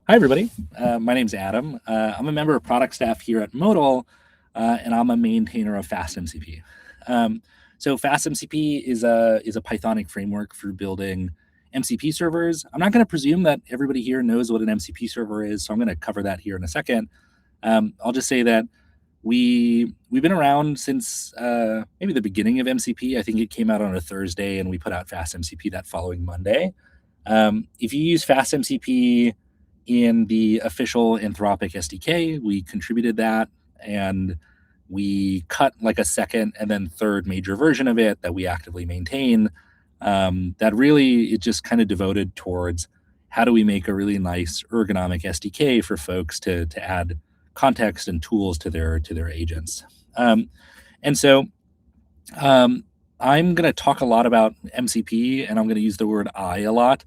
Hi, everybody. My name's Adam. I'm a member of product staff here at Modal, and I'm a maintainer of FastMCP. So FastMCP is a Pythonic framework for building MCP servers. I'm not going to presume that everybody here knows what an MCP server is, so I'm going to cover that here in a second. I'll just say that we've been around since maybe the beginning of MCP. I think it came out on a Thursday, and we put out FastMCP that following Monday. If you use FastMCP in the official Anthropic SDK, we contributed that, and we cut like a second and then third major version of it that we actively maintain. That really it just kind of devoted towards how do we make a really nice ergonomic SDK for folks to add context and tools to their agents. And so I'm going to talk a lot about MCP, and I'm going to use the word I a lot.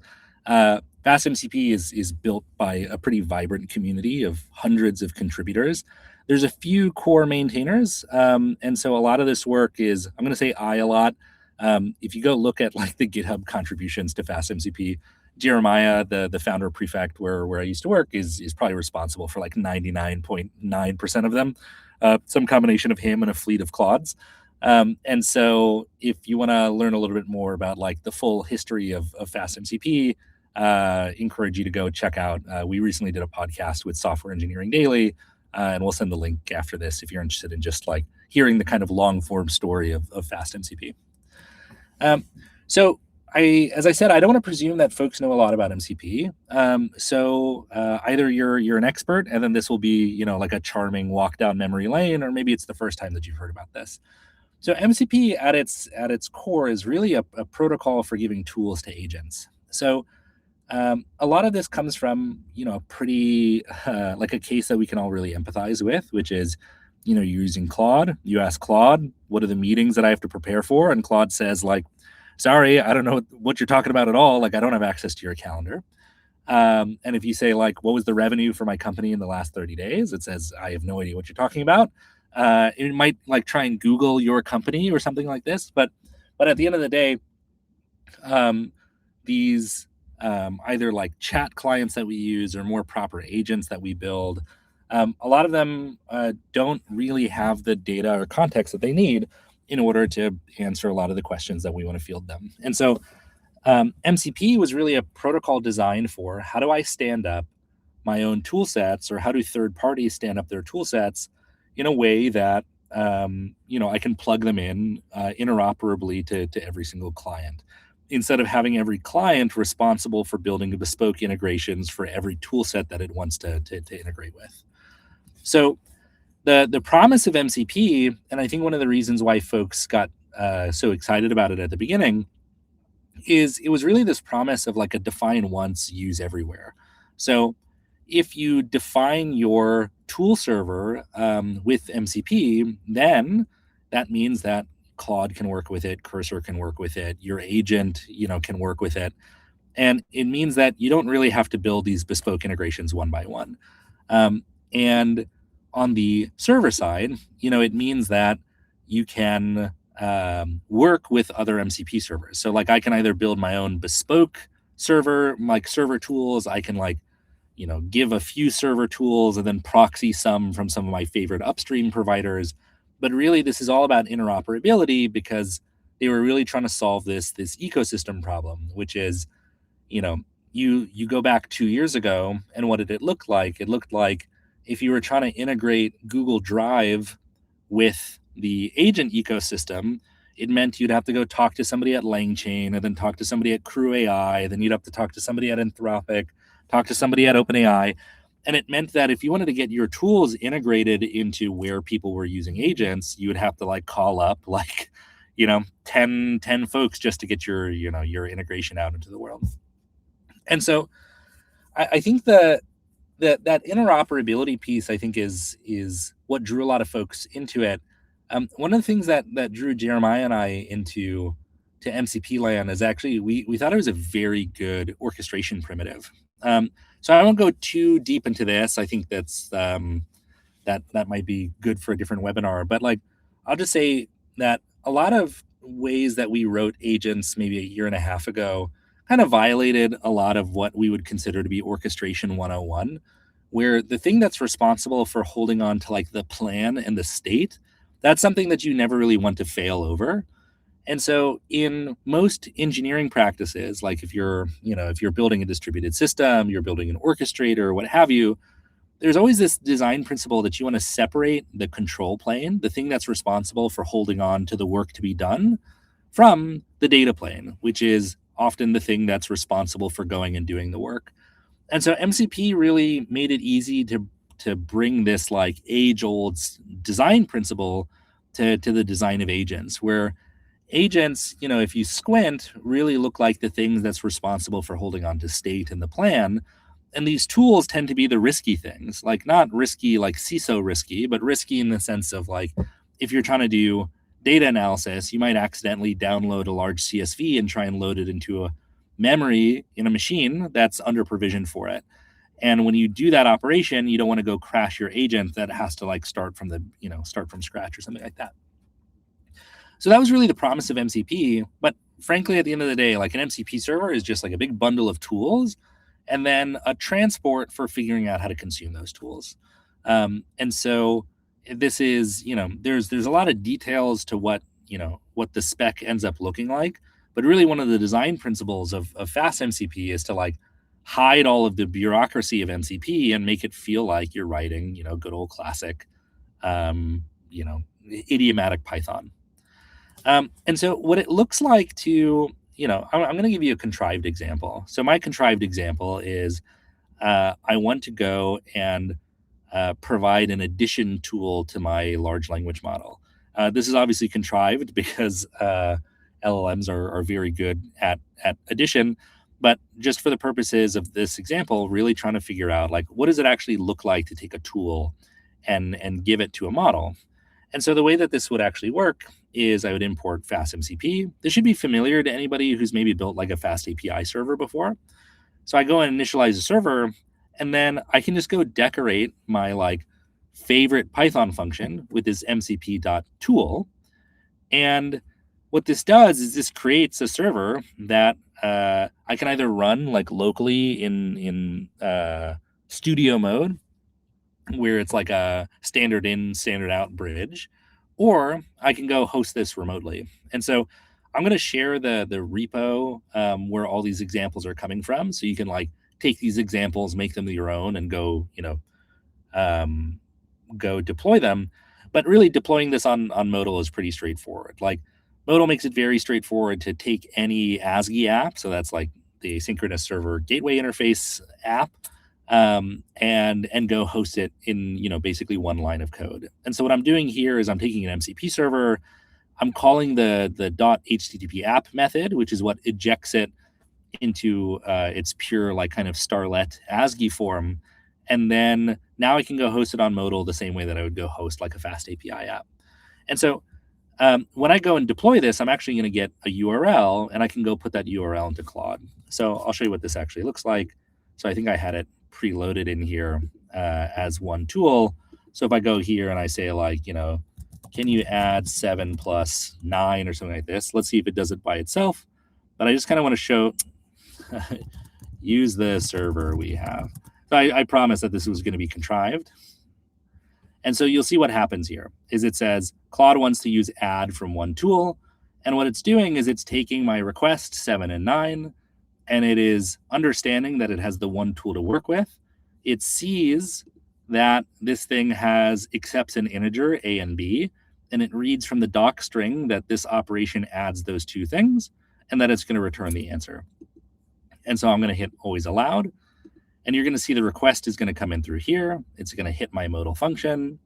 FastMCP is built by a pretty vibrant community of hundreds of contributors. There's a few core maintainers, and so a lot of this work is, I'm going to say I a lot. If you go look at like the GitHub contributions to FastMCP, Jeremiah, the founder prefect where I used to work, is probably responsible for like 99.9% of them. Some combination of him and a fleet of Claudes. And so if you want to learn a little bit more about like the full history of FastMCP, encourage you to go check out. We recently did a podcast with Software Engineering Daily, and we'll send the link after this if you're interested in just like hearing the kind of long form story of FastMCP. So as I said, I don't want to presume that folks know a lot about MCP. So either you're an expert, and then this will be like a charming walk down memory lane, or maybe it's the first time that you've heard about this. So MCP at its core is really a protocol for giving tools to agents. So a lot of this comes from a pretty like a case that we can all really empathize with, which is you're using Claude. You ask Claude, what are the meetings that I have to prepare for? And Claude says like, sorry, I don't know what you're talking about at all. Like I don't have access to your calendar. And if you say like, what was the revenue for my company in the last 30 days? It says, I have no idea what you're talking about. It might like try and Google your company or something like this. But at the end of the day, these either like chat clients that we use or more proper agents that we build, a lot of them don't really have the data or context that they need in order to answer a lot of the questions that we want to field them. And so MCP was really a protocol designed for how do I stand up my own tool sets, or how do third parties stand up their tool sets in a way that I can plug them in interoperably to every single client, instead of having every client responsible for building bespoke integrations for every tool set that it wants to integrate with. So the promise of MCP, and I think one of the reasons why folks got so excited about it at the beginning, is it was really this promise of like a define once, use everywhere. So if you define your tool server with MCP, then that means that Claude can work with it, Cursor can work with it, your agent, can work with it. And it means that you don't really have to build these bespoke integrations one by one. And on the server side, it means that you can work with other MCP servers. So like I can either build my own bespoke server, like server tools. I can like, give a few server tools and then proxy some from some of my favorite upstream providers. But really, this is all about interoperability, because they were really trying to solve this ecosystem problem, which is, you go back 2 years ago, and what did it look like? It looked like if you were trying to integrate Google Drive with the agent ecosystem, it meant you'd have to go talk to somebody at LangChain, and then talk to somebody at Crew AI, then you'd have to talk to somebody at Anthropic, talk to somebody at OpenAI. And it meant that if you wanted to get your tools integrated into where people were using agents, you would have to like call up like, 10 folks just to get your integration out into the world. And so I think that interoperability piece, I think, is what drew a lot of folks into it. One of the things that drew Jeremiah and I to MCP land is actually we thought it was a very good orchestration primitive. So I won't go too deep into this. I think that's that might be good for a different webinar. But like, I'll just say that a lot of ways that we wrote agents maybe a year and a half ago kind of violated a lot of what we would consider to be orchestration 101, where the thing that's responsible for holding on to like the plan and the state, that's something that you never really want to fail over. And so in most engineering practices, like if you're building a distributed system, you're building an orchestrator, what have you, there's always this design principle that you want to separate the control plane, the thing that's responsible for holding on to the work to be done, from the data plane, which is often the thing that's responsible for going and doing the work. And so MCP really made it easy to bring this like age-old design principle to the design of agents, where agents, if you squint, really look like the things that's responsible for holding on to state in the plan. And these tools tend to be the risky things, like not risky like CISO risky, but risky in the sense of like if you're trying to do data analysis, you might accidentally download a large CSV and try and load it into a memory in a machine that's under provisioned for it. And when you do that operation, you don't want to go crash your agent that has to like start from scratch or something like that. So that was really the promise of MCP. But frankly, at the end of the day, like an MCP server is just like a big bundle of tools and then a transport for figuring out how to consume those tools. And so this is, there's a lot of details to what the spec ends up looking like. But really one of the design principles of FastMCP is to like hide all of the bureaucracy of MCP and make it feel like you're writing, good old classic, idiomatic Python. And so what it looks like to, I'm going to give you a contrived example. So my contrived example is I want to go and provide an addition tool to my large language model. This is obviously contrived because LLMs are very good at addition, but just for the purposes of this example, really trying to figure out like what does it actually look like to take a tool and give it to a model. And so the way that this would actually work is I would import FastMCP. This should be familiar to anybody who's maybe built like a Fast API server before. So I go and initialize a server, and then I can just go decorate my like favorite Python function with this mcp.tool. And what this does is this creates a server that I can either run like locally in studio mode, where it's like a standard in, standard out bridge, or I can go host this remotely. And so I'm going to share the repo where all these examples are coming from. So you can like take these examples, make them your own, and go deploy them. But really deploying this on Modal is pretty straightforward. Like Modal makes it very straightforward to take any ASGI app. So that's like the asynchronous server gateway interface app, and go host it in, basically one line of code. And so what I'm doing here is I'm taking an MCP server, I'm calling the .http app method, which is what ejects it into its pure like kind of starlet ASGI form. And then now I can go host it on Modal the same way that I would go host like a Fast API app. And so when I go and deploy this, I'm actually going to get a URL, and I can go put that URL into Claude. So I'll show you what this actually looks like. So I think I had it preloaded in here as one tool. So if I go here and I say like, can you add 7 plus 9 or something like this? Let's see if it does it by itself. But I just kind of want to show, use the server we have. So I promised that this was going to be contrived. And so you'll see what happens here is it says Claude wants to use add from one tool. And what it's doing is it's taking my request 7 and 9, and it is understanding that it has the one tool to work with. It sees that this thing accepts an integer, A and B, and it reads from the doc string that this operation adds those two things, and that it's going to return the answer. And so I'm going to hit always allowed, and you're going to see the request is going to come in through here. It's going to hit my modal function.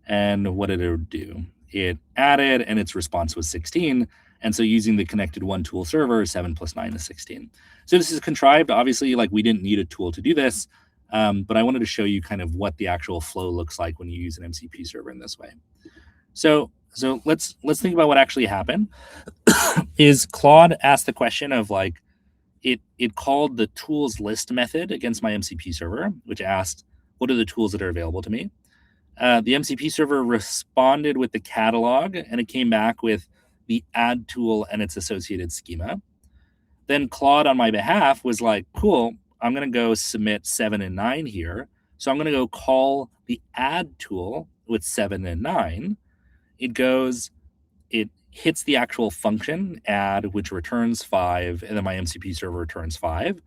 And what did it do? It added, and its response was 16. And so using the connected one tool server, 7 plus 9 is 16. So this is contrived. Obviously, like we didn't need a tool to do this, but I wanted to show you kind of what the actual flow looks like when you use an MCP server in this way. So let's think about what actually happened. Is Claude asked the question of like, it called the tools list method against my MCP server, which asked, what are the tools that are available to me? The MCP server responded with the catalog, and it came back with the add tool and its associated schema. Then Claude on my behalf was like, cool, I'm going to go submit 7 and 9 here. So I'm going to go call the add tool with 7 and 9. It hits the actual function add, which returns 5, and then my MCP server returns 5.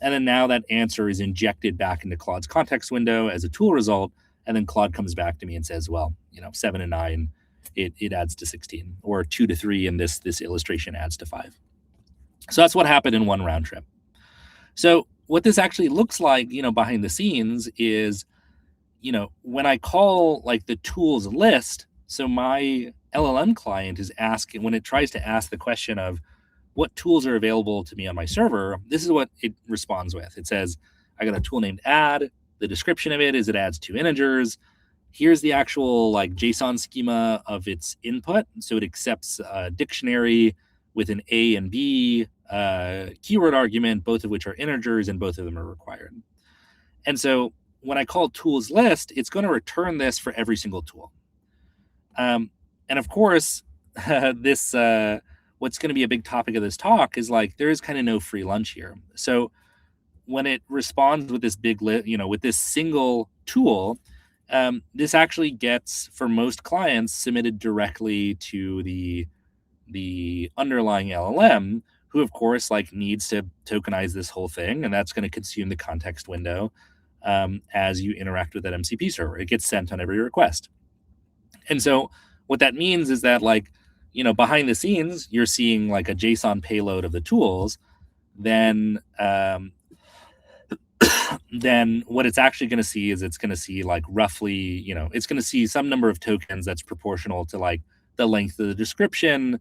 And then now that answer is injected back into Claude's context window as a tool result. And then Claude comes back to me and says, well, 7 and 9, it adds to 16, or 2 to 3 in this illustration adds to 5. So that's what happened in one round trip. So what this actually looks like, behind the scenes is, when I call like the tools list, so my LLM client is asking, when it tries to ask the question of what tools are available to me on my server, this is what it responds with. It says, I got a tool named add. The description of it is it adds 2 integers. Here's the actual like JSON schema of its input. So it accepts a dictionary with an A and B keyword argument, both of which are integers, and both of them are required. And so when I call tools list, it's going to return this for every single tool. And of course, this what's going to be a big topic of this talk is like there is kind of no free lunch here. So when it responds with this big with this single tool, this actually gets, for most clients, submitted directly to the underlying LLM, who of course like needs to tokenize this whole thing, and that's going to consume the context window as you interact with that MCP server. It gets sent on every request. And so what that means is that like, behind the scenes, you're seeing like a JSON payload of the tools. Then then what it's actually going to see is it's going to see like roughly, it's going to see some number of tokens that's proportional to like the length of the description,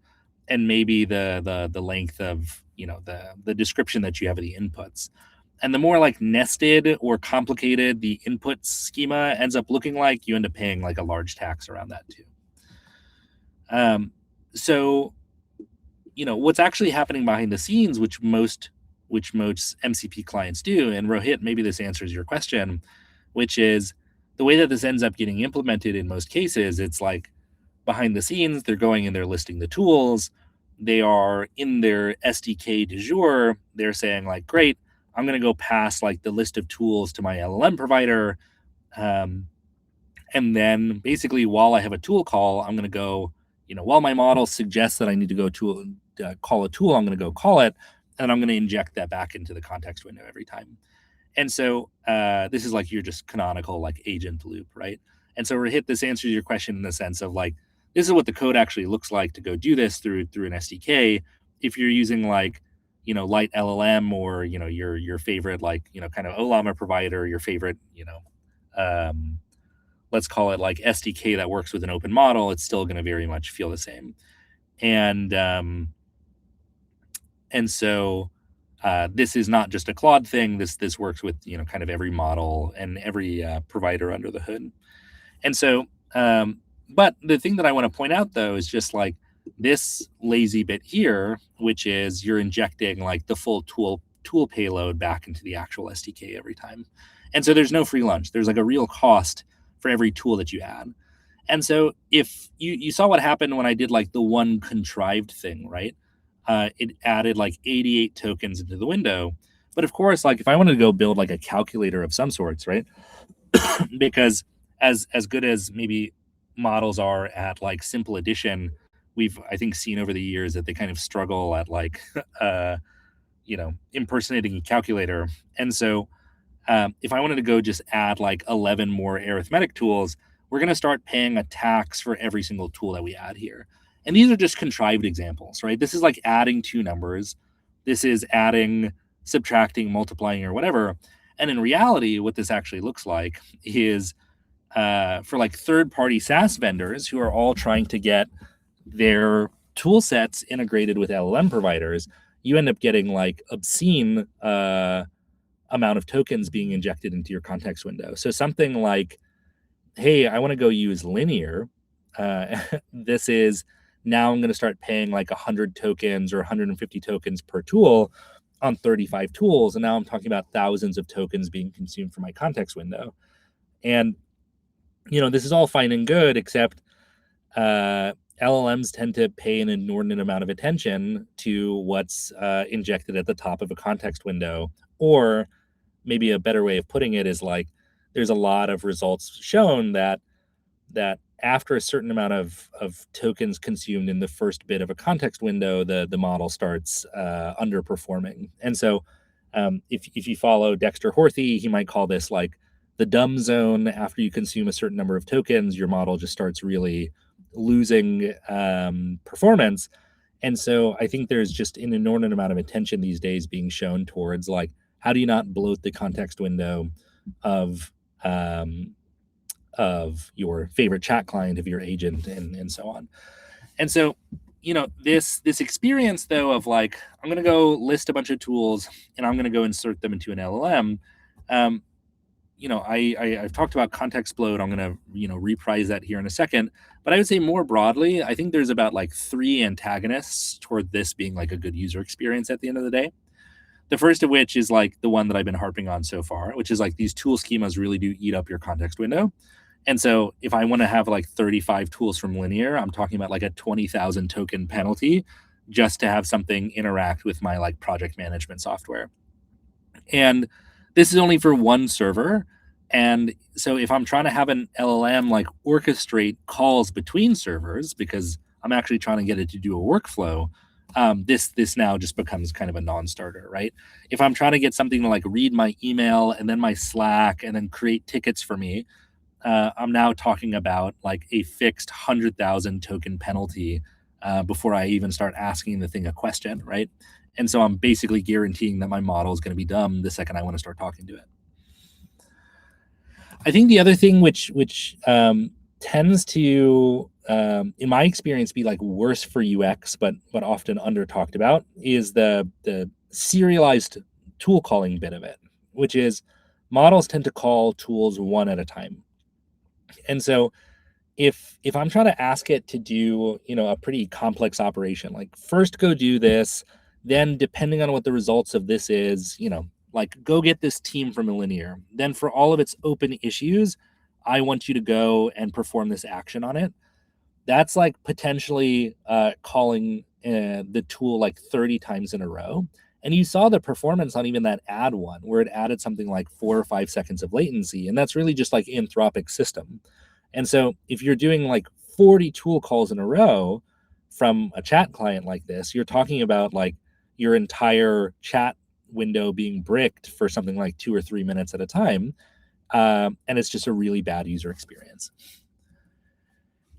and maybe the length of the description that you have of the inputs. And the more like nested or complicated the input schema ends up looking like, you end up paying like a large tax around that too. So what's actually happening behind the scenes, which most MCP clients do, and Rohit, maybe this answers your question, which is the way that this ends up getting implemented in most cases, it's like behind the scenes, they're going and they're listing the tools. They are in their SDK du jour. They're saying like, great, I'm going to go pass like the list of tools to my LLM provider. And then basically while I have a tool call, I'm going to go, while my model suggests that I need to go call a tool, I'm going to go call it, and I'm going to inject that back into the context window every time. And so this is like your just canonical like agent loop, right? And so Rohit, this answers your question in the sense of like, this is what the code actually looks like to go do this through an SDK. If you're using like, light LLM or, your favorite like, kind of OLAMA provider, your favorite, let's call it like SDK that works with an open model, it's still going to very much feel the same. And so this is not just a Claude thing. This works with, kind of every model and every provider under the hood. And so, but the thing that I want to point out though is just like this lazy bit here, which is you're injecting like the full tool payload back into the actual SDK every time. And so there's no free lunch. There's like a real cost for every tool that you add. And so if you saw what happened when I did like the one contrived thing, right? It added like 88 tokens into the window. But of course, like if I wanted to go build like a calculator of some sorts, right? Because as good as maybe models are at like simple addition, we've, I think, seen over the years that they kind of struggle at like, impersonating a calculator. And so if I wanted to go just add like 11 more arithmetic tools, we're going to start paying a tax for every single tool that we add here. And these are just contrived examples, right? This is like adding 2 numbers. This is adding, subtracting, multiplying, or whatever. And in reality, what this actually looks like is for like third-party SaaS vendors who are all trying to get their tool sets integrated with LLM providers, you end up getting like obscene amount of tokens being injected into your context window. So something like, hey, I want to go use linear. This is now I'm going to start paying like 100 tokens or 150 tokens per tool on 35 tools. And now I'm talking about thousands of tokens being consumed from my context window. And this is all fine and good, except LLMs tend to pay an inordinate amount of attention to what's injected at the top of a context window. Or maybe a better way of putting it is like, there's a lot of results shown that after a certain amount of tokens consumed in the first bit of a context window, the model starts underperforming. And so if you follow Dexter Horthy, he might call this like the dumb zone. After you consume a certain number of tokens, your model just starts really losing performance. And so I think there's just an inordinate amount of attention these days being shown towards like, how do you not bloat the context window of your favorite chat client, of your agent, and so on. And so, this experience though of like, I'm going to go list a bunch of tools and I'm going to go insert them into an LLM. I've talked about context bloat. I'm going to, reprise that here in a second. But I would say more broadly, I think there's about like 3 antagonists toward this being like a good user experience at the end of the day. The first of which is like the one that I've been harping on so far, which is like these tool schemas really do eat up your context window. And so if I want to have like 35 tools from Linear, I'm talking about like a 20,000 token penalty just to have something interact with my like project management software. And this is only for one server. And so if I'm trying to have an LLM like orchestrate calls between servers, because I'm actually trying to get it to do a workflow, this now just becomes kind of a non-starter, right? If I'm trying to get something to like read my email and then my Slack and then create tickets for me, I'm now talking about like a fixed 100,000 token penalty before I even start asking the thing a question, right? And so I'm basically guaranteeing that my model is going to be dumb the second I want to start talking to it. I think the other thing which tends to, in my experience, be like worse for UX, but often under talked about, is the serialized tool calling bit of it, which is models tend to call tools one at a time. And so if I'm trying to ask it to do, a pretty complex operation, like first go do this, then depending on what the results of this is, like go get this team from a Linear. Then for all of its open issues, I want you to go and perform this action on it. That's like potentially calling the tool like 30 times in a row. And you saw the performance on even that add one, where it added something like 4 or 5 seconds of latency. And that's really just like Anthropic system. And so if you're doing like 40 tool calls in a row from a chat client like this, you're talking about like your entire chat window being bricked for something like 2 or 3 minutes at a time. And it's just a really bad user experience.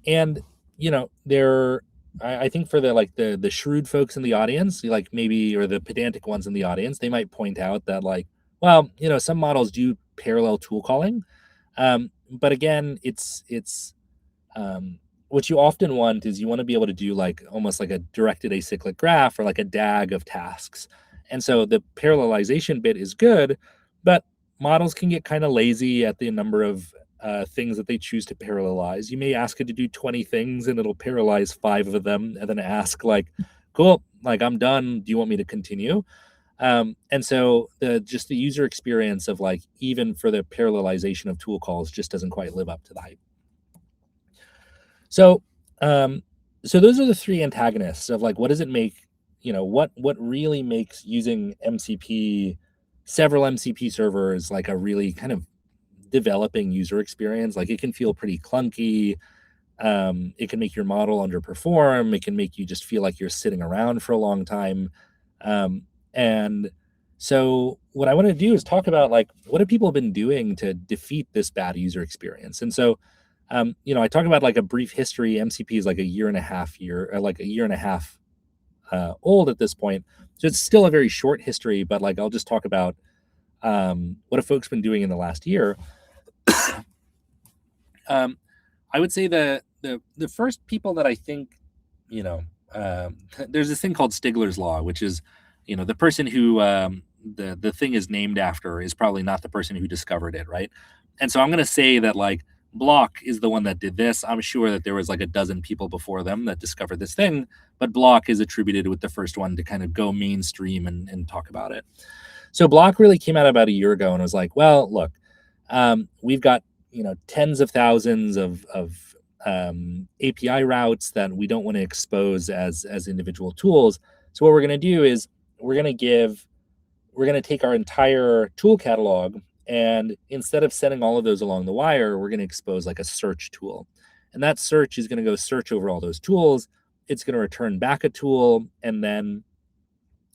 And, I think for the shrewd folks in the audience, like maybe, or the pedantic ones in the audience, they might point out that like, well, some models do parallel tool calling. But again, it's what you often want is you want to be able to do like almost like a directed acyclic graph or like a DAG of tasks. And so the parallelization bit is good, but models can get kind of lazy at the number of things that they choose to parallelize. You may ask it to do 20 things and it'll parallelize 5 of them and then ask like, cool, like I'm done. Do you want me to continue? And so the user experience of like, even for the parallelization of tool calls just doesn't quite live up to the hype. So, so those are the 3 antagonists of like, what does it make, what really makes using MCP, several MCP servers, like a really kind of developing user experience. Like it can feel pretty clunky. It can make your model underperform. It can make you just feel like you're sitting around for a long time. And so what I want to do is talk about like, what have people been doing to defeat this bad user experience? And so, I talk about like a brief history. MCP is like a year and a half old at this point. So it's still a very short history, but like, I'll just talk about what have folks been doing in the last year. I would say the first people that I think, there's this thing called Stigler's Law, which is, the person who the thing is named after is probably not the person who discovered it, right? And so I'm going to say that like Block is the one that did this. I'm sure that there was like a dozen people before them that discovered this thing, but Block is attributed with the first one to kind of go mainstream and talk about it. So Block really came out about a year ago and was like, well, look, we've got tens of thousands of API routes that we don't want to expose as individual tools. So what we're going to do is we're going to take our entire tool catalog, and instead of sending all of those along the wire, we're going to expose like a search tool. And that search is going to go search over all those tools. It's going to return back a tool, and then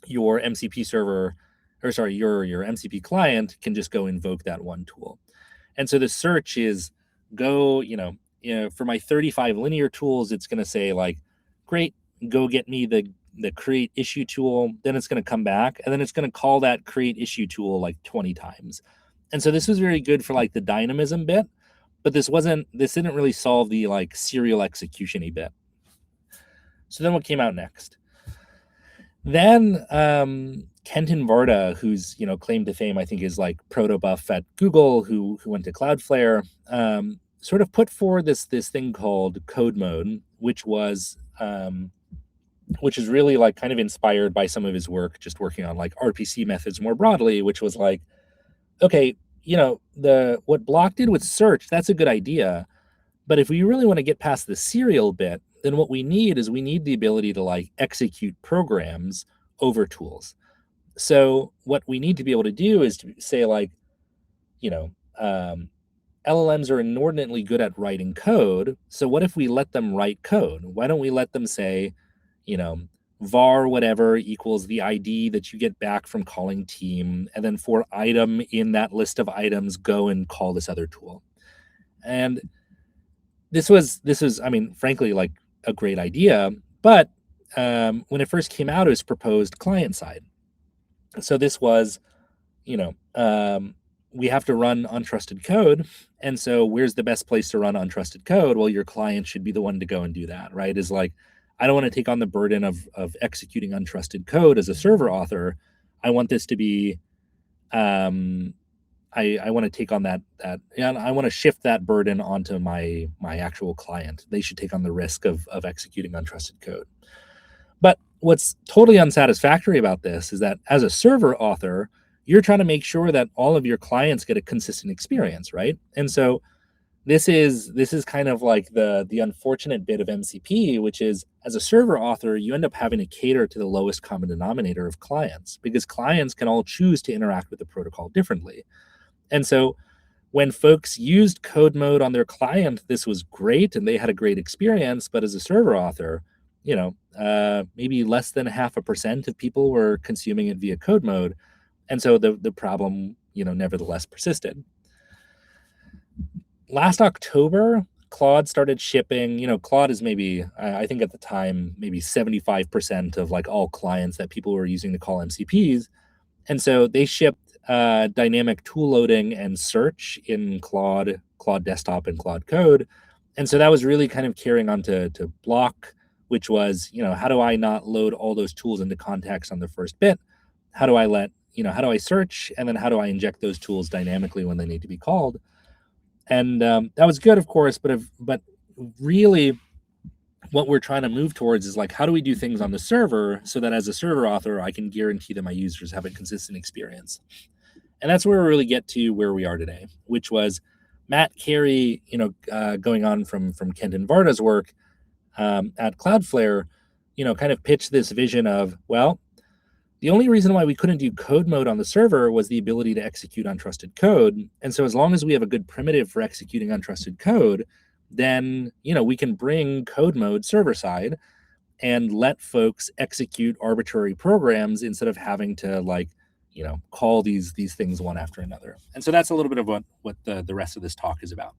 your MCP server, or sorry, your MCP client can just go invoke that one tool. And so the search is go, for my 35 linear tools, it's going to say like, great, go get me the create issue tool. Then it's going to come back, and then it's going to call that create issue tool like 20 times. And so this was very good for like the dynamism bit, but this didn't really solve the like serial execution-y bit. So then what came out next? Then Kenton Varda, who's claim to fame, I think, is like proto-buff at Google, who went to Cloudflare, sort of put forward this thing called code mode, which is really like kind of inspired by some of his work, just working on like RPC methods more broadly, which was like, okay, what Block did with search, that's a good idea. But if we really want to get past the serial bit, then what we need is the ability to like execute programs over tools. So what we need to be able to do is to say like, LLMs are inordinately good at writing code. So what if we let them write code? Why don't we let them say, var whatever equals the ID that you get back from calling team, and then for item in that list of items, go and call this other tool. And this was, I mean, frankly, like a great idea, but when it first came out, it was proposed client side. So this was, we have to run untrusted code. And so where's the best place to run untrusted code? Well, your client should be the one to go and do that, right? Is like, I don't want to take on the burden of executing untrusted code as a server author. I want this to be, I want to take on that, and I want to shift that burden onto my actual client. They should take on the risk of executing untrusted code. But what's totally unsatisfactory about this is that as a server author, you're trying to make sure that all of your clients get a consistent experience, right? And so this is kind of like the unfortunate bit of MCP, which is as a server author, you end up having to cater to the lowest common denominator of clients, because clients can all choose to interact with the protocol differently. And so when folks used code mode on their client, this was great and they had a great experience. But as a server author, maybe less than 0.5% of people were consuming it via code mode. And so the problem, nevertheless persisted. Last October, Claude started shipping. Claude is maybe, I think at the time, maybe 75% of like all clients that people were using to call MCPs. And so they shipped dynamic tool loading and search in Claude Desktop, and Claude Code. And so that was really kind of carrying on to Block, which was, how do I not load all those tools into context on the first bit? How do I search? And then how do I inject those tools dynamically when they need to be called? And that was good, of course, but really what we're trying to move towards is like, how do we do things on the server so that as a server author, I can guarantee that my users have a consistent experience? And that's where we really get to where we are today, which was Matt Carey, going on from Kenton Varda's work at Cloudflare, kind of pitched this vision of, well, the only reason why we couldn't do code mode on the server was the ability to execute untrusted code. And so as long as we have a good primitive for executing untrusted code, then, we can bring code mode server side and let folks execute arbitrary programs instead of having to call these things one after another. And so that's a little bit of what the rest of this talk is about.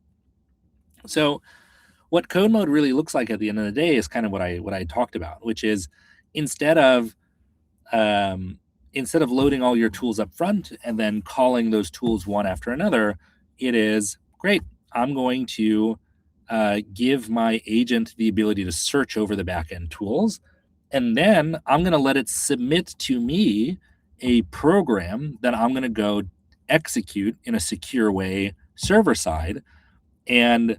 So what code mode really looks like at the end of the day is kind of what I talked about, which is instead of loading all your tools up front and then calling those tools one after another, it is great. I'm going to give my agent the ability to search over the backend tools, and then I'm going to let it submit to me a program that I'm going to go execute in a secure way server side, and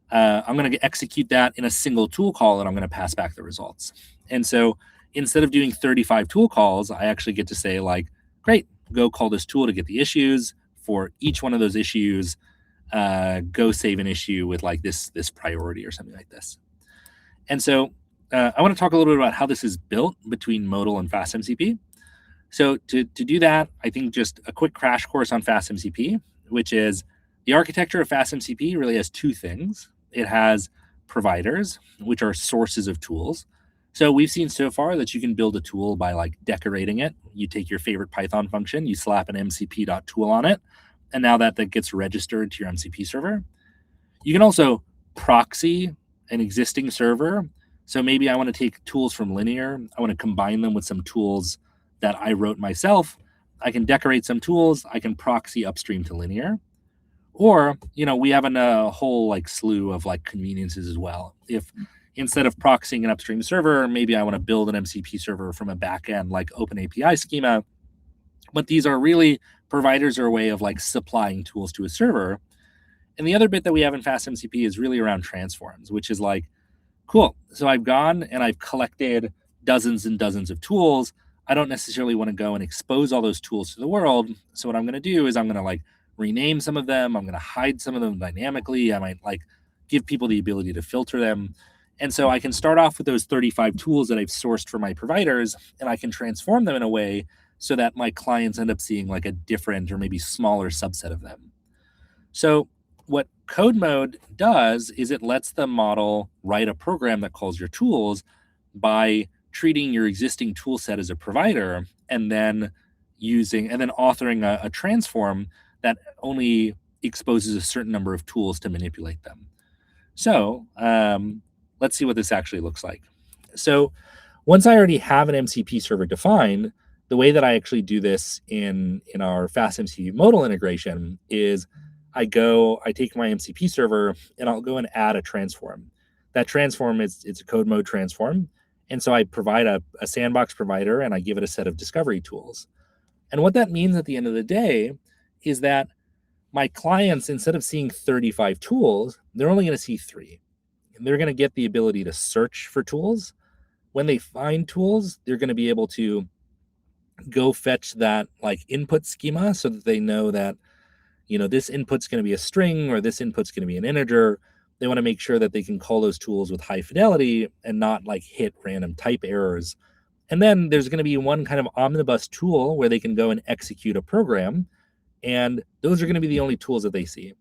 I'm going to execute that in a single tool call, and I'm going to pass back the results. And so instead of doing 35 tool calls, I actually get to say like, great, go call this tool to get the issues. For each one of those issues, go save an issue with like this priority or something like this. And so I want to talk a little bit about how this is built between Modal and FastMCP. So to do that, I think just a quick crash course on FastMCP, which is the architecture of FastMCP really has two things. It has providers, which are sources of tools. So we've seen so far that you can build a tool by like decorating it. You take your favorite Python function, you slap an mcp.tool on it, and now that gets registered to your MCP server. You can also proxy an existing server. So maybe I want to take tools from Linear. I want to combine them with some tools that I wrote myself. I can decorate some tools. I can proxy upstream to Linear. Or, we have a whole like slew of like conveniences as well. If instead of proxying an upstream server, maybe I want to build an MCP server from a backend like OpenAPI schema. But these are really providers are a way of like supplying tools to a server. And the other bit that we have in FastMCP is really around transforms, which is like, cool. So I've gone and I've collected dozens and dozens of tools. I don't necessarily want to go and expose all those tools to the world. So what I'm going to do is I'm going to like rename some of them. I'm going to hide some of them dynamically. I might like give people the ability to filter them. And so I can start off with those 35 tools that I've sourced from my providers, and I can transform them in a way so that my clients end up seeing like a different or maybe smaller subset of them. So what code mode does is it lets the model write a program that calls your tools by treating your existing tool set as a provider and then authoring a transform that only exposes a certain number of tools to manipulate them. So let's see what this actually looks like. So once I already have an MCP server defined, the way that I actually do this in our FastMCP modal integration is I take my MCP server and I'll go and add a transform. That transform it's a code mode transform. And so I provide a sandbox provider and I give it a set of discovery tools. And what that means at the end of the day is that my clients, instead of seeing 35 tools, they're only going to see 3. And they're going to get the ability to search for tools. When they find tools, they're going to be able to go fetch that like input schema so that they know that, this input's going to be a string or this input's going to be an integer. They want to make sure that they can call those tools with high fidelity and not like hit random type errors. And then there's going to be one kind of omnibus tool where they can go and execute a program. And those are going to be the only tools that they see.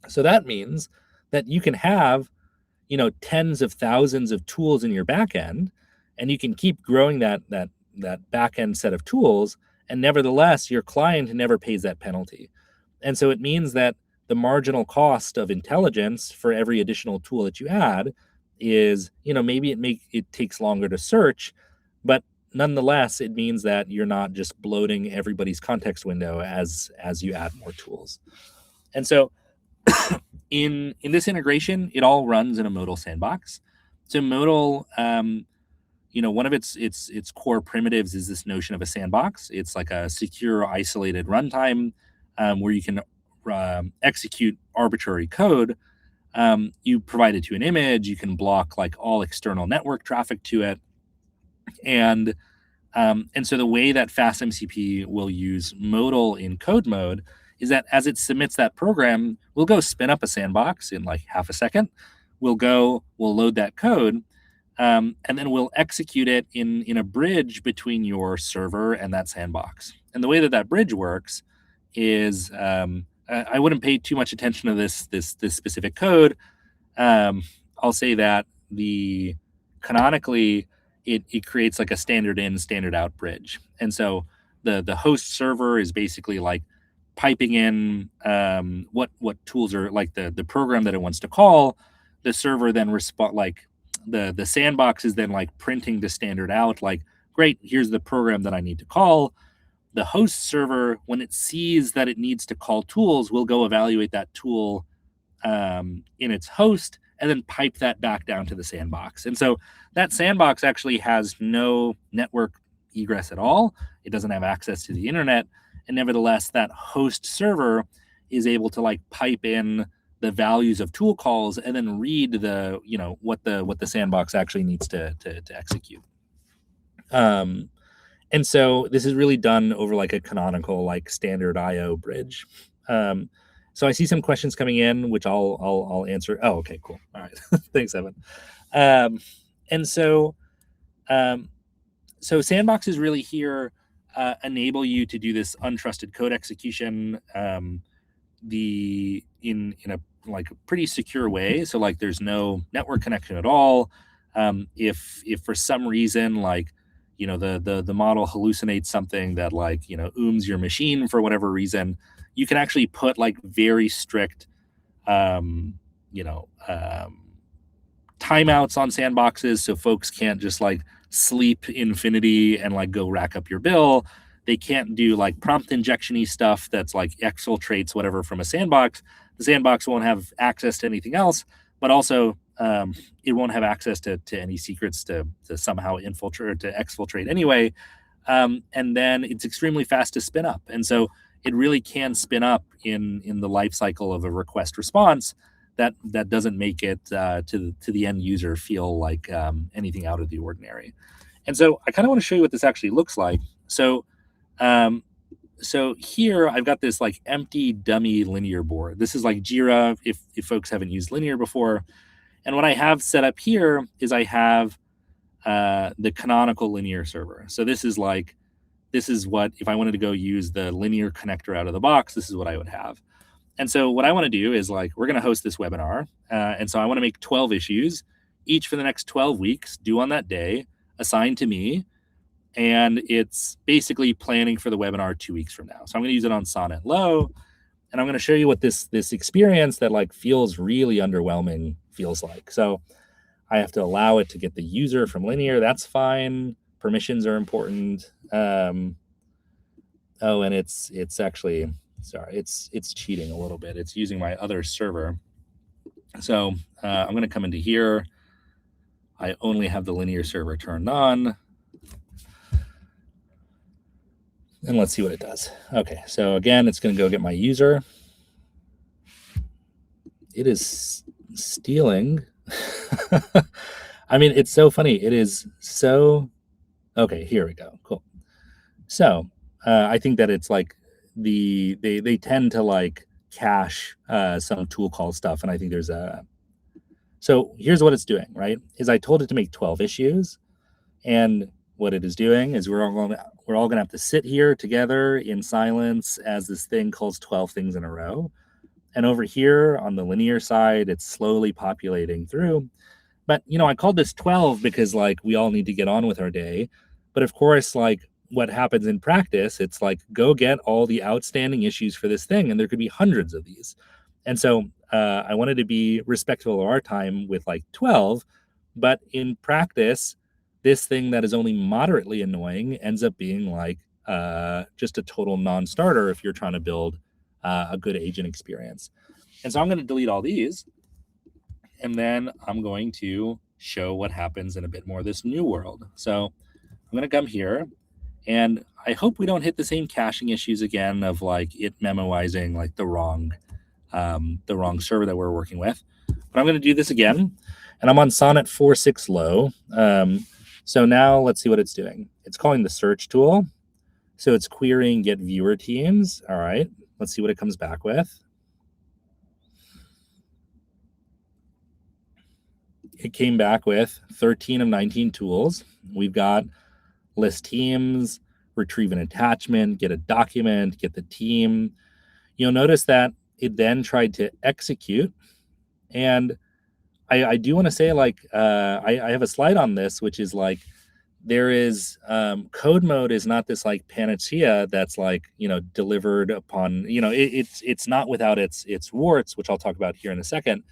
So that means that you can have, tens of thousands of tools in your backend, and you can keep growing that backend set of tools. And nevertheless, your client never pays that penalty. And so it means that the marginal cost of intelligence for every additional tool that you add is, maybe it takes longer to search, but nonetheless, it means that you're not just bloating everybody's context window as you add more tools. And so in this integration, it all runs in a modal sandbox. So modal, one of its core primitives is this notion of a sandbox. It's like a secure, isolated runtime where you can execute arbitrary code. You provide it to an image. You can block like all external network traffic to it. And so the way that FastMCP will use modal in code mode is that as it submits that program, we'll go spin up a sandbox in like half a second. We'll load that code, and then we'll execute it in a bridge between your server and that sandbox. And the way that bridge works is I wouldn't pay too much attention to this specific code. I'll say that canonically it creates like a standard in, standard out bridge. And so the host server is basically like piping in what tools are like the program that it wants to call. The server then the sandbox is then like printing the standard out, like, great, here's the program that I need to call. The host server, when it sees that it needs to call tools, will go evaluate that tool in its host and then pipe that back down to the sandbox. And so that sandbox actually has no network egress at all. It doesn't have access to the internet. And nevertheless, that host server is able to like pipe in the values of tool calls and then read what the sandbox actually needs to execute. And so this is really done over like a canonical like standard IO bridge. And So I see some questions coming in, which I'll answer. Oh, okay, cool. All right, thanks, Evan. And so Sandbox is really here enable you to do this untrusted code execution in a like a pretty secure way. So like there's no network connection at all. If for some reason like the model hallucinates something that like ooms your machine for whatever reason, you can actually put like very strict um, you know um, timeouts on sandboxes, so folks can't just like sleep infinity and like go rack up your bill. They can't do like prompt injection-y stuff that's like exfiltrates whatever from a sandbox. The sandbox won't have access to anything else, but also it won't have access to any secrets to somehow infiltrate or to exfiltrate anyway. And then it's extremely fast to spin up. And so it really can spin up in the life cycle of a request response that doesn't make it to the end user feel like anything out of the ordinary. And so I kind of want to show you what this actually looks like. So here I've got this like empty dummy linear board. This is like Jira if folks haven't used linear before. And what I have set up here is I have the canonical linear server. So this is what, if I wanted to go use the linear connector out of the box, this is what I would have. And so what I want to do is like, we're going to host this webinar. And so I want to make 12 issues, each for the next 12 weeks, due on that day, assigned to me. And it's basically planning for the webinar 2 weeks from now. So I'm going to use it on Sonnet Low. And I'm going to show you what this experience that like feels really underwhelming feels like. So I have to allow it to get the user from linear. That's fine. Permissions are important. And it's actually, sorry, it's cheating a little bit. It's using my other server. So I'm going to come into here. I only have the linear server turned on. And let's see what it does. Okay, so again, it's going to go get my user. It is stealing. I mean, it's so funny. It is so... Okay, here we go. Cool. So I think that it's like they tend to like cache some tool call stuff. And I think there's a... So here's what it's doing, right? Is I told it to make 12 issues. And what it is doing is we're all going to have to sit here together in silence as this thing calls 12 things in a row. And over here on the linear side, it's slowly populating through. But, I called this 12 because like we all need to get on with our day. But of course, like what happens in practice, it's like, go get all the outstanding issues for this thing. And there could be hundreds of these. And so I wanted to be respectful of our time with like 12. But in practice, this thing that is only moderately annoying ends up being like just a total non-starter if you're trying to build a good agent experience. And so I'm going to delete all these. And then I'm going to show what happens in a bit more of this new world. So I'm going to come here. And I hope we don't hit the same caching issues again of like it memoizing like the wrong server that we're working with. But I'm going to do this again. And I'm on Sonnet 4.6 low. So now let's see what it's doing. It's calling the search tool. So it's querying get viewer teams. All right, let's see what it comes back with. It came back with 13 of 19 tools. We've got list teams, retrieve an attachment, get a document, get the team. You'll notice that it then tried to execute. And I do want to say, like, I have a slide on this, which is like, there is code mode is not this like panacea that's like, delivered upon, it's not without its warts, which I'll talk about here in a second.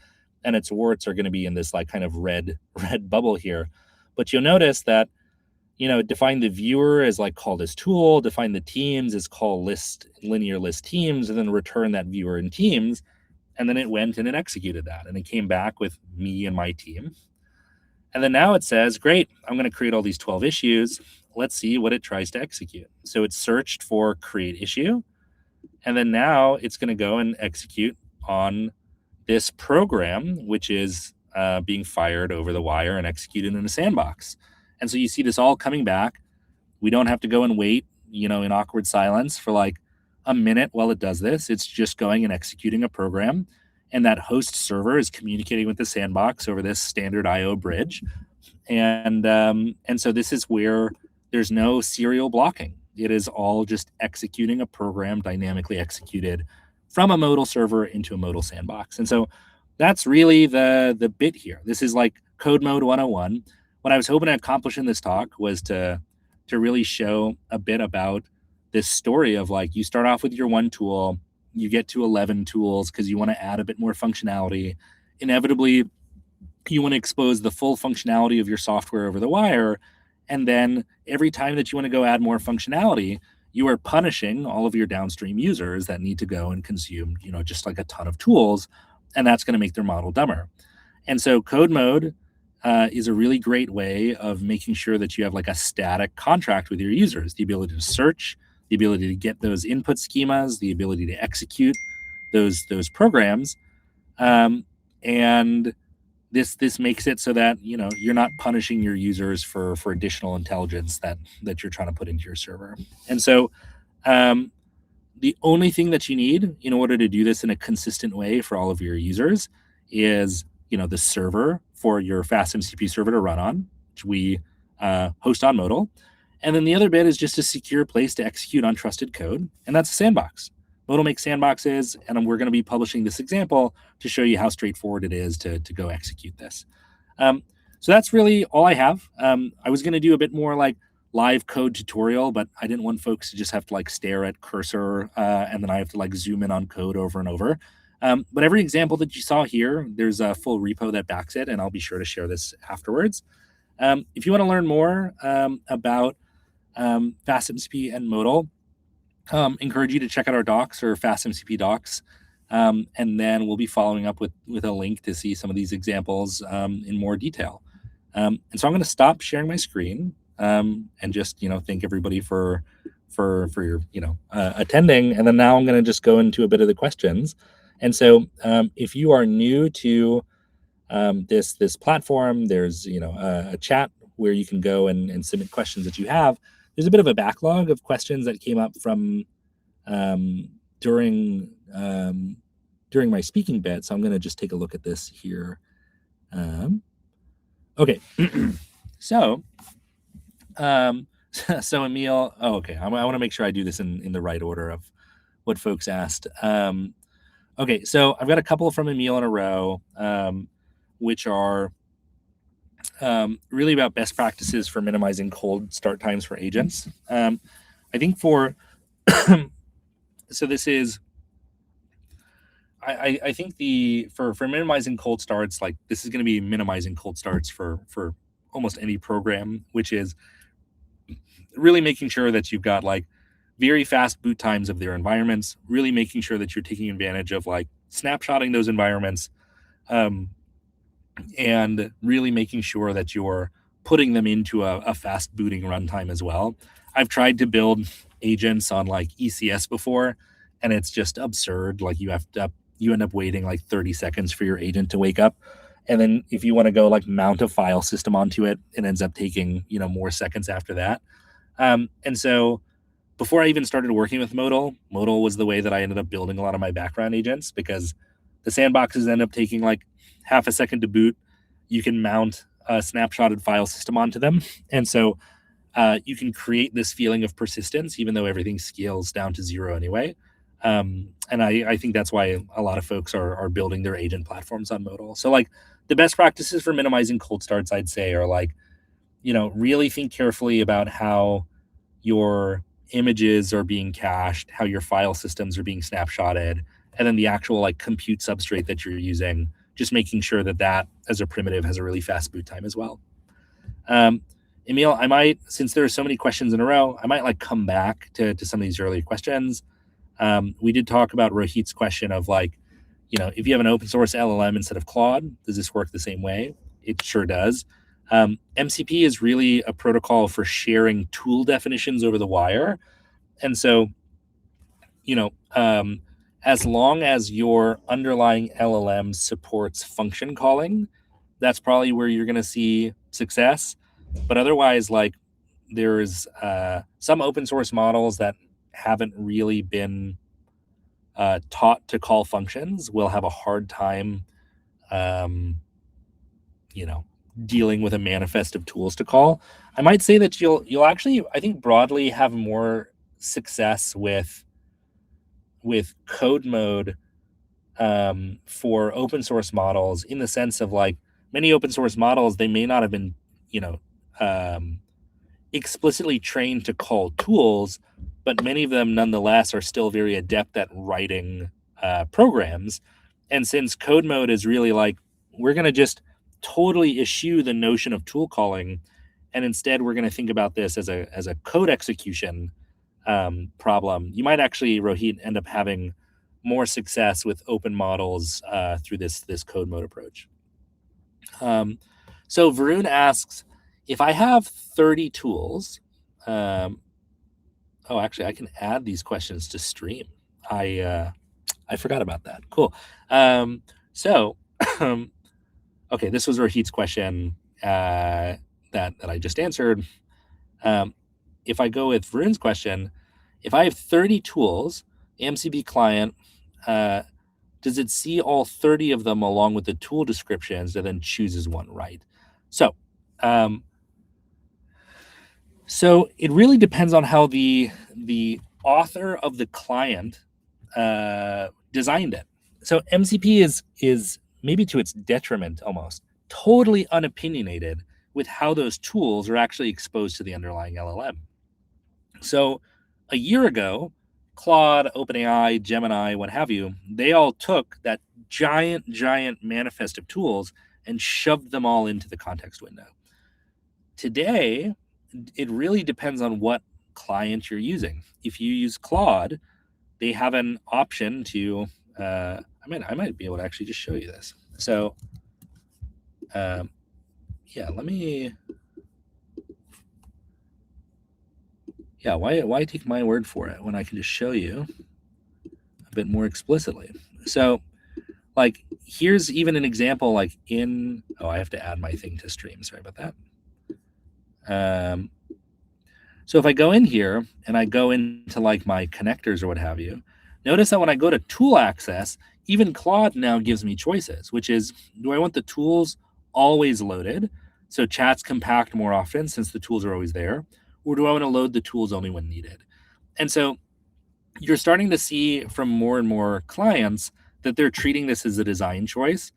And its warts are going to be in this like kind of red bubble here. But you'll notice that, define the viewer is like called as tool, define the teams is called linear list teams, and then return that viewer and teams. And then it went and it executed that. And it came back with me and my team. And then now it says, great, I'm going to create all these 12 issues. Let's see what it tries to execute. So it searched for create issue. And then now it's going to go and execute on this program, which is being fired over the wire and executed in a sandbox. And so you see this all coming back. We don't have to go and wait, in awkward silence for like a minute while it does this. It's just going and executing a program, and that host server is communicating with the sandbox over this standard I/O bridge. And so this is where there's no serial blocking. It is all just executing a program dynamically executed from a modal server into a modal sandbox. And so that's really the bit here. This is like code mode 101. What I was hoping to accomplish in this talk was to really show a bit about this story of like, you start off with your one tool, you get to 11 tools because you want to add a bit more functionality. Inevitably, you want to expose the full functionality of your software over the wire. And then every time that you want to go add more functionality, you are punishing all of your downstream users that need to go and consume, just like a ton of tools. And that's going to make their model dumber. And so code mode is a really great way of making sure that you have like a static contract with your users, the ability to search, the ability to get those input schemas, the ability to execute those programs. And this makes it so that you're not punishing your users for additional intelligence that you're trying to put into your server. And so the only thing that you need in order to do this in a consistent way for all of your users is the server for your FastMCP server to run on, which we host on Modal. And then the other bit is just a secure place to execute untrusted code, and that's a sandbox. Modal makes sandboxes, and we're going to be publishing this example to show you how straightforward it is to go execute this. So that's really all I have. I was going to do a bit more like live code tutorial, but I didn't want folks to just have to like stare at cursor and then I have to like zoom in on code over and over. But every example that you saw here, there's a full repo that backs it, and I'll be sure to share this afterwards. If you want to learn more about FastMCP and Modal, encourage you to check out our docs or FastMCP docs, and then we'll be following up with a link to see some of these examples in more detail. And so I'm going to stop sharing my screen and just thank everybody for your attending, and then now I'm going to just go into a bit of the questions. And so if you are new to this platform, there's a chat where you can go and submit questions that you have. There's a bit of a backlog of questions that came up from during my speaking bit, so I'm going to just take a look at this here. Okay, so Emil. Oh, okay. I want to make sure I do this in the right order of what folks asked. Okay, so I've got a couple from Emil in a row, which are really about best practices for minimizing cold start times for agents. I think for so this is I think for minimizing cold starts, like this is going to be minimizing cold starts for almost any program, which is really making sure that you've got like very fast boot times of their environments, really making sure that you're taking advantage of like snapshotting those environments, and really making sure that you're putting them into a fast booting runtime as well. I've tried to build agents on like ECS before, and it's just absurd. Like you end up waiting like 30 seconds for your agent to wake up. And then if you want to go like mount a file system onto it, it ends up taking, more seconds after that. And so before I even started working with Modal was the way that I ended up building a lot of my background agents, because the sandboxes end up taking like half a second to boot. You can mount a snapshotted file system onto them. And so you can create this feeling of persistence, even though everything scales down to zero anyway. And I think that's why a lot of folks are building their agent platforms on Modal. So like the best practices for minimizing cold starts, I'd say, are like, really think carefully about how your images are being cached, how your file systems are being snapshotted, and then the actual like compute substrate that you're using, just making sure that as a primitive has a really fast boot time as well. Emil, I might, since there are so many questions in a row, I might like come back to some of these earlier questions. We did talk about Rohit's question of like, if you have an open source LLM instead of Claude, does this work the same way? It sure does. MCP is really a protocol for sharing tool definitions over the wire. And so, as long as your underlying LLM supports function calling, that's probably where you're going to see success. But otherwise, like there's some open source models that haven't really been taught to call functions will have a hard time, um, dealing with a manifest of tools to call. I might say that you'll actually, I think, broadly have more success with code mode for open source models, in the sense of like many open source models, they may not have been, you know, um, explicitly trained to call tools, but many of them nonetheless are still very adept at writing programs. And since code mode is really like, we're going to just totally eschew the notion of tool calling, and instead we're going to think about this as a code execution problem, you might actually, Rohit, end up having more success with open models through this code mode approach. So Varun asks, if I have 30 tools, actually, I can add these questions to stream. I forgot about that. Cool. So, okay, this was Rohit's question that I just answered. If I go with Varun's question, if I have 30 tools, MCP client, does it see all 30 of them along with the tool descriptions and then chooses one, right? So, so it really depends on how the author of the client designed it. So MCP is maybe to its detriment almost totally unopinionated with how those tools are actually exposed to the underlying LLM. So a year ago, Claude, OpenAI, Gemini, what have you, they all took that giant manifest of tools and shoved them all into the context window. Today, it really depends on what client you're using. If you use Claude, they have an option to, I might be able to actually just show you this. So, why take my word for it when I can just show you a bit more explicitly? So, like, here's even an example, like I have to add my thing to stream. Sorry about that. So if I go in here and I go into like my connectors or what have you, notice that when I go to tool access, even Claude now gives me choices, which is, do I want the tools always loaded, so chats compact more often since the tools are always there, or do I want to load the tools only when needed? And so you're starting to see from more and more clients that they're treating this as a design choice.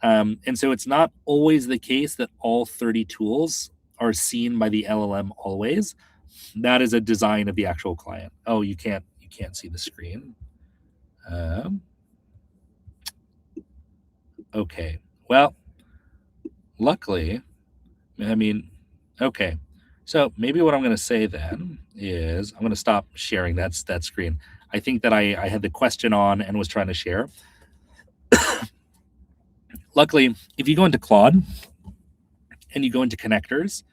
And so it's not always the case that all 30 tools are seen by the LLM always. That is a design of the actual client. Oh, you can't see the screen. Okay. Well, luckily, okay. So maybe what I'm going to say then is I'm going to stop sharing that screen. I think that I had the question on and was trying to share. Luckily, if you go into Claude and you go into connectors,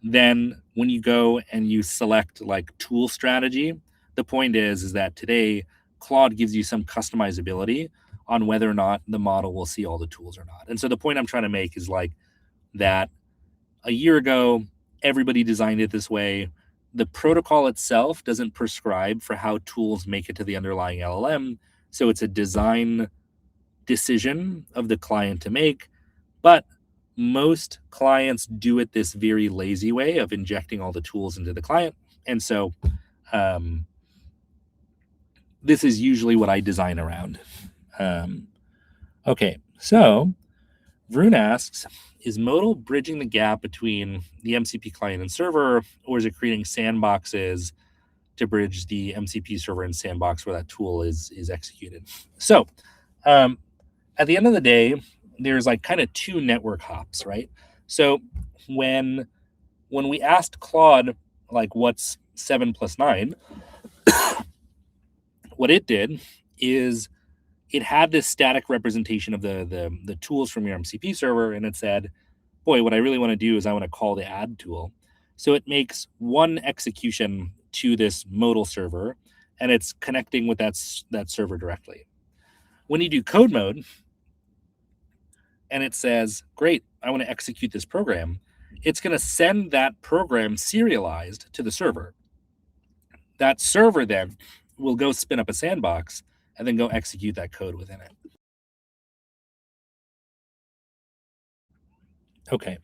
then when you go and you select like tool strategy, the point is that today Claude gives you some customizability on whether or not the model will see all the tools or not. And so the point I'm trying to make is like that a year ago, everybody designed it this way. The protocol itself doesn't prescribe for how tools make it to the underlying LLM. So it's a design decision of the client to make. But most clients do it this very lazy way of injecting all the tools into the client. And so this is usually what I design around. Okay, so Varun asks, is Modal bridging the gap between the MCP client and server, or is it creating sandboxes to bridge the MCP server and sandbox where that tool is executed? So at the end of the day, there's like kind of two network hops, right? So when we asked Claude, like, what's 7 plus 9, what it did is it had this static representation of the tools from your MCP server, and it said, boy, what I really want to do is I want to call the add tool. So it makes one execution to this modal server, and it's connecting with that server directly. When you do code mode, and it says, great, I want to execute this program, it's going to send that program serialized to the server. that server then will go spin up a sandbox and then go execute that code within it. Okay.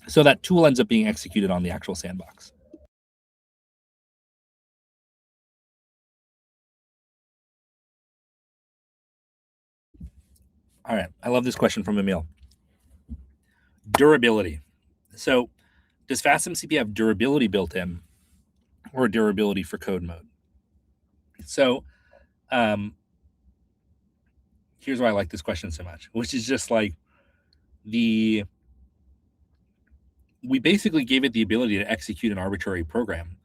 So that tool ends up being executed on the actual sandbox. All right. I love this question from Emil. Durability. So does FastMCP have durability built in or durability for code mode? So here's why I like this question so much, which is just like we basically gave it the ability to execute an arbitrary program.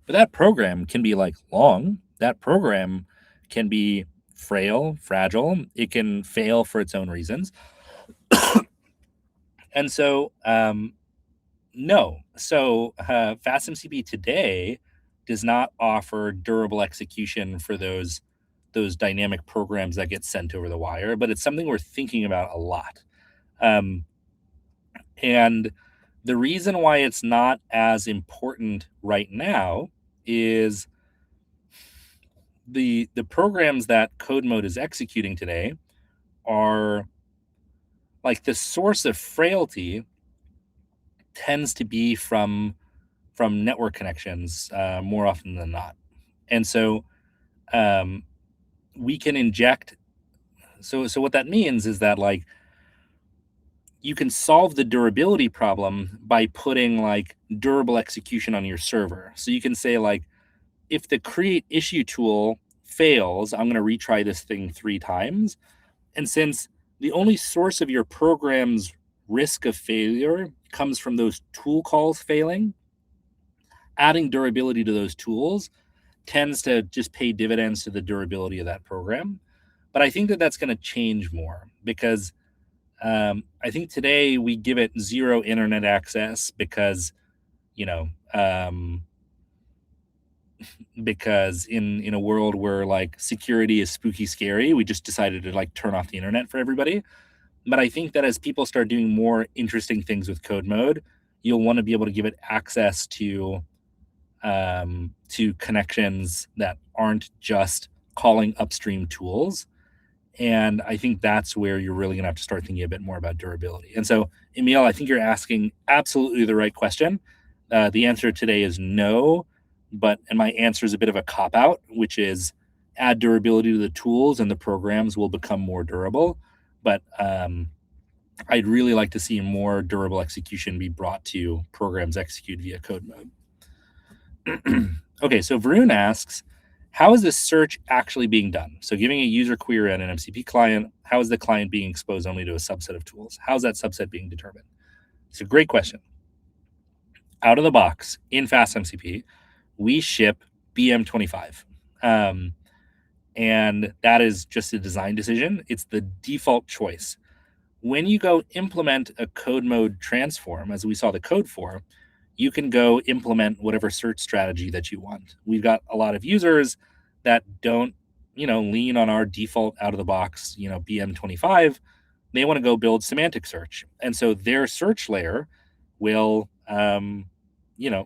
But that program can be like long. That program can be frail, fragile. It can fail for its own reasons. And so, no. So, FastMCP today does not offer durable execution for those dynamic programs that get sent over the wire, but it's something we're thinking about a lot. And the reason why it's not as important right now is the programs that code mode is executing today are like the source of frailty tends to be from network connections more often than not. And so um, we can inject. So what that means is that like you can solve the durability problem by putting like durable execution on your server. So you can say like, if the create issue tool fails, I'm going to retry this thing 3 times. And since the only source of your program's risk of failure comes from those tool calls failing, adding durability to those tools tends to just pay dividends to the durability of that program. But I think that that's going to change more because I think today we give it 0 internet access because, you know, because in a world where like security is spooky scary, we just decided to like turn off the internet for everybody. But I think that as people start doing more interesting things with code mode, you'll want to be able to give it access to connections that aren't just calling upstream tools. And I think that's where you're really going to have to start thinking a bit more about durability. And so, Emil, I think you're asking absolutely the right question. The answer today is no, and my answer is a bit of a cop out, which is add durability to the tools and the programs will become more durable. But I'd really like to see more durable execution be brought to programs executed via code mode. Okay, so Varun asks, how is this search actually being done? So giving a user query on an MCP client, how is the client being exposed only to a subset of tools? How's that subset being determined? It's a great question. Out of the box in FastMCP, we ship BM25. And that is just a design decision. It's the default choice. When you go implement a code mode transform, as we saw the code for, you can go implement whatever search strategy that you want. We've got a lot of users that don't, lean on our default out of the box, BM25. They want to go build semantic search. And so their search layer will,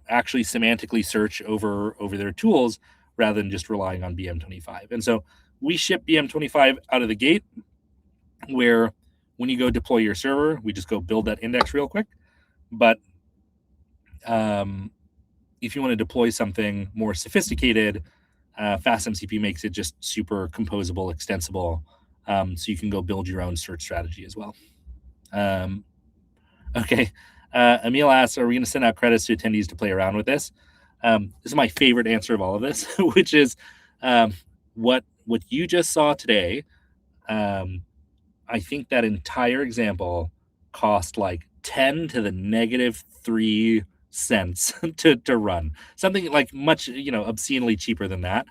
actually semantically search over their tools rather than just relying on BM25. And so we ship BM25 out of the gate where when you go deploy your server, we just go build that index real quick. But if you want to deploy something more sophisticated, FastMCP makes it just super composable, extensible, so you can go build your own search strategy as well. Okay. Emil asks, are we going to send out credits to attendees to play around with this? This is my favorite answer of all of this, which is what you just saw today. I think that entire example cost like 10 to the negative 3 cents to run, something like much obscenely cheaper than that.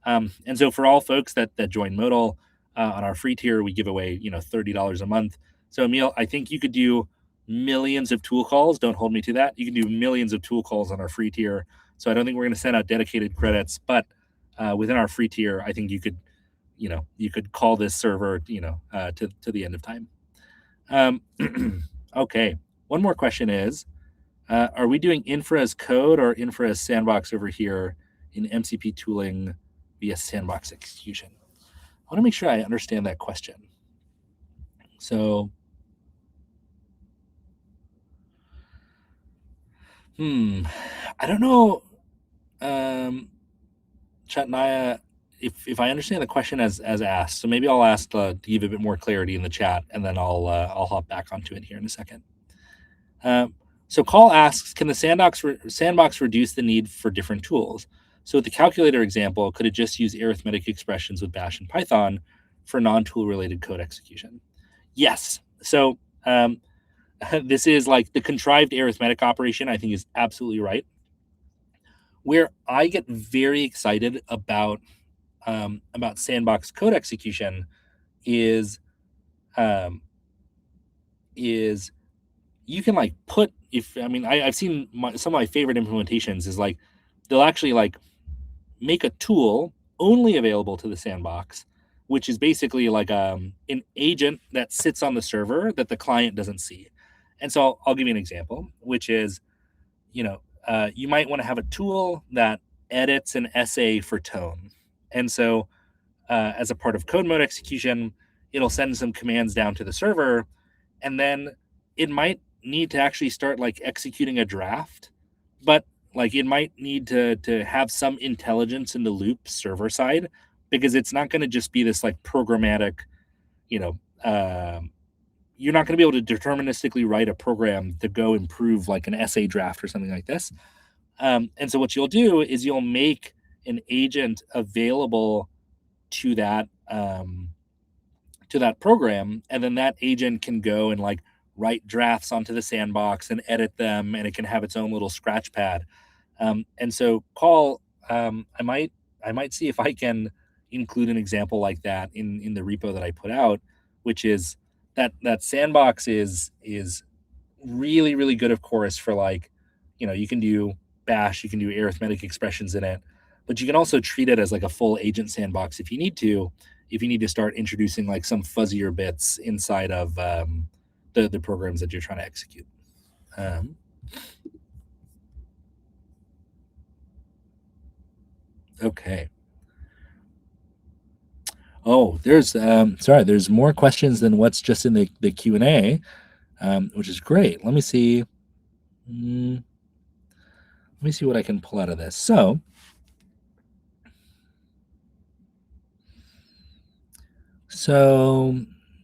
And so for all folks that join Modal on our free tier, we give away $30 a month. So Emil, I think you could do millions of tool calls. Don't hold me to that. You can do millions of tool calls on our free tier. So I don't think we're going to send out dedicated credits, but within our free tier, I think you could call this server to the end of time. Okay, one more question is, are we doing infra as code or infra as sandbox over here in MCP tooling via sandbox execution? I want to make sure I understand that question. So, I don't know, Chatnaya, if I understand the question as asked. So maybe I'll ask to give a bit more clarity in the chat, and then I'll hop back onto it here in a second. So Call asks, can the sandbox reduce the need for different tools? So with the calculator example, could it just use arithmetic expressions with Bash and Python for non-tool related code execution? Yes. So this is like the contrived arithmetic operation, I think is absolutely right. Where I get very excited about sandbox code execution is you can like put I've seen some of my favorite implementations is like they'll actually like make a tool only available to the sandbox, which is basically like an agent that sits on the server that the client doesn't see. And so I'll give you an example, which is, you might want to have a tool that edits an essay for tone. And so as a part of code mode execution, it'll send some commands down to the server, and then it might need to actually start like executing a draft, but like it might need to have some intelligence in the loop server side, because it's not going to just be this like programmatic, you're not going to be able to deterministically write a program to go improve like an essay draft or something like this. And so what you'll do is you'll make an agent available to that program, and then that agent can go and like write drafts onto the sandbox and edit them, and it can have its own little scratch pad. And so Call, I might see if I can include an example like that in the repo that I put out, which is that Sandbox is really, really good, of course, for like, you can do Bash, you can do arithmetic expressions in it, but you can also treat it as like a full agent sandbox if you need to start introducing like some fuzzier bits inside of the programs that you're trying to execute. Okay. Oh, there's more questions than what's just in the Q&A, which is great. Let me see. Let me see what I can pull out of this. So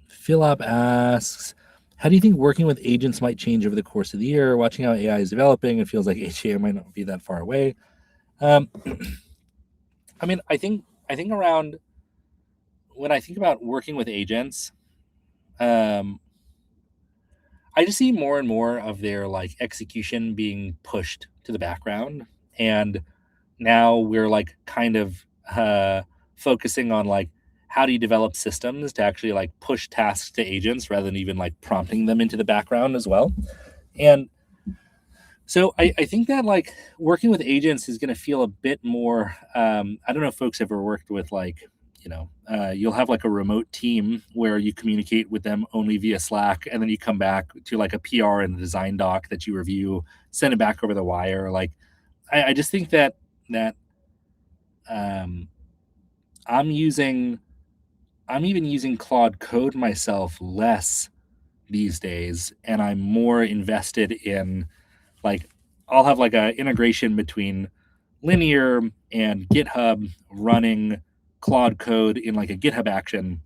Philip asks, how do you think working with agents might change over the course of the year? Watching how AI is developing, it feels like AGI might not be that far away. I think around when I think about working with agents, I just see more and more of their like execution being pushed to the background, and now we're like kind of focusing on like how do you develop systems to actually like push tasks to agents rather than even like prompting them into the background as well. And so I think that like working with agents is going to feel a bit more. I don't know if folks ever worked with like, you'll have like a remote team where you communicate with them only via Slack, and then you come back to like a PR and a design doc that you review, send it back over the wire. Like, I just think that I'm even using Claude Code myself less these days, and I'm more invested in like I'll have like a integration between Linear and GitHub running Claude Code in like a GitHub action,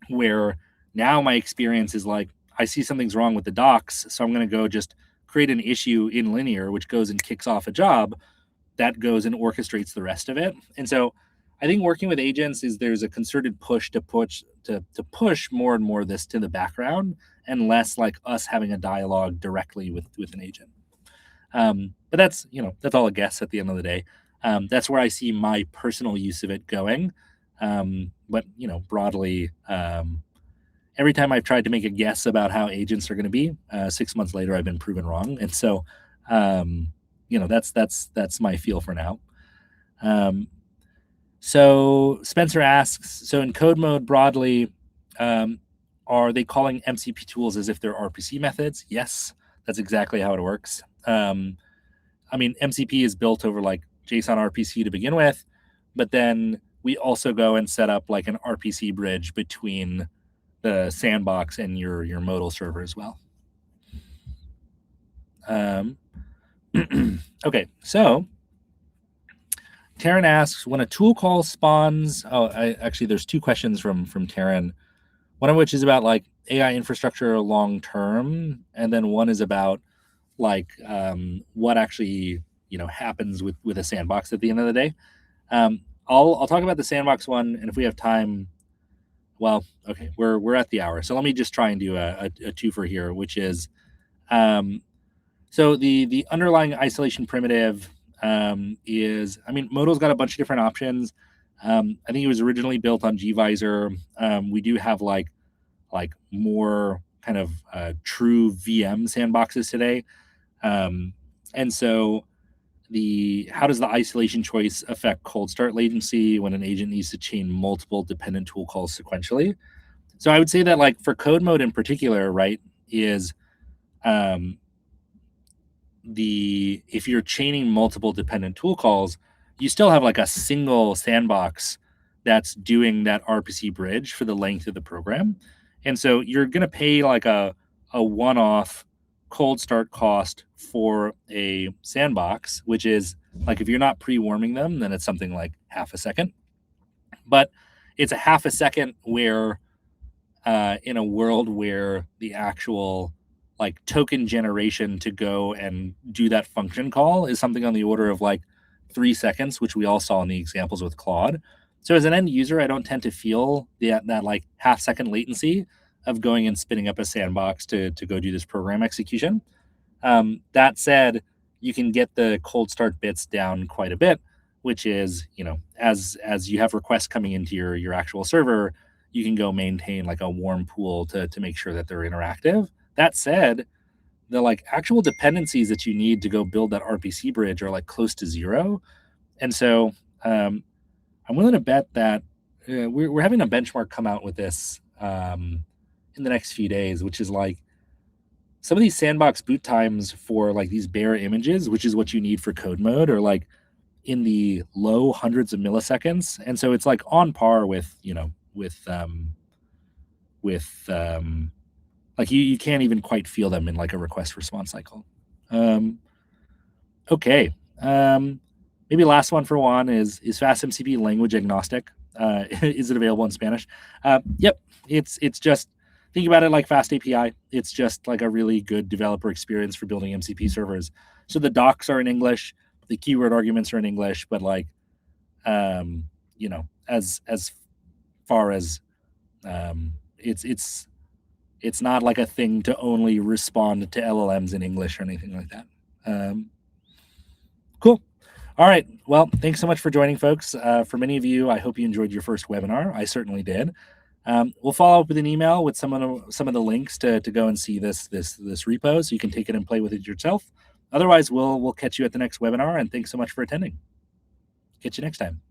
where now my experience is like I see something's wrong with the docs, so I'm going to go just create an issue in Linear, which goes and kicks off a job that goes and orchestrates the rest of it. And so I think working with agents is there's a concerted push to push more and more of this to the background, and less like us having a dialogue directly with an agent. But that's all a guess at the end of the day. That's where I see my personal use of it going. But broadly, every time I've tried to make a guess about how agents are going to be, 6 months later I've been proven wrong. And so that's my feel for now. So Spencer asks, so in code mode broadly, are they calling MCP tools as if they're RPC methods? Yes, that's exactly how it works. MCP is built over like JSON RPC to begin with, but then we also go and set up like an RPC bridge between the Sandbox and your modal server as well. Okay, so Taryn asks, when a tool call spawns, actually there's two questions from Taryn, one of which is about like AI infrastructure long term, and then one is about like what actually happens with a sandbox at the end of the day. I'll talk about the Sandbox one, and if we have time, well, okay, we're at the hour, so let me just try and do a twofer here, which is so the underlying isolation primitive is, I mean, Modal's got a bunch of different options. I think it was originally built on gvisor. We do have like more kind of true VM sandboxes today. And so how does the isolation choice affect cold start latency when an agent needs to chain multiple dependent tool calls sequentially? So I would say that like for code mode in particular, right, is if you're chaining multiple dependent tool calls, you still have like a single sandbox that's doing that RPC bridge for the length of the program. And so you're going to pay like a one-off cold start cost for a sandbox, which is like if you're not pre-warming them, then it's something like half a second. But it's a half a second where in a world where the actual like token generation to go and do that function call is something on the order of like 3 seconds, which we all saw in the examples with Claude. So as an end user, I don't tend to feel that like half second latency of going and spinning up a sandbox to go do this program execution. That said, you can get the cold start bits down quite a bit, which is, as you have requests coming into your actual server, you can go maintain like a warm pool to make sure that they're interactive. That said, the like actual dependencies that you need to go build that RPC bridge are like close to zero. And so I'm willing to bet that we're having a benchmark come out with this in the next few days, which is like some of these sandbox boot times for like these bare images, which is what you need for code mode, are like in the low hundreds of milliseconds. And so it's like on par with like you can't even quite feel them in like a request response cycle. Okay. Maybe last one for Juan is FastMCP language agnostic? Is it available in Spanish? Yep. It's just, think about it like Fast API. It's just like a really good developer experience for building MCP servers. So the docs are in English, the keyword arguments are in English, but like, as far as it's not like a thing to only respond to LLMs in English or anything like that. Cool. All right. Well, thanks so much for joining, folks. For many of you, I hope you enjoyed your first webinar. I certainly did. We'll follow up with an email with some of the links to go and see this repo, so you can take it and play with it yourself. Otherwise, we'll catch you at the next webinar, and thanks so much for attending. Catch you next time.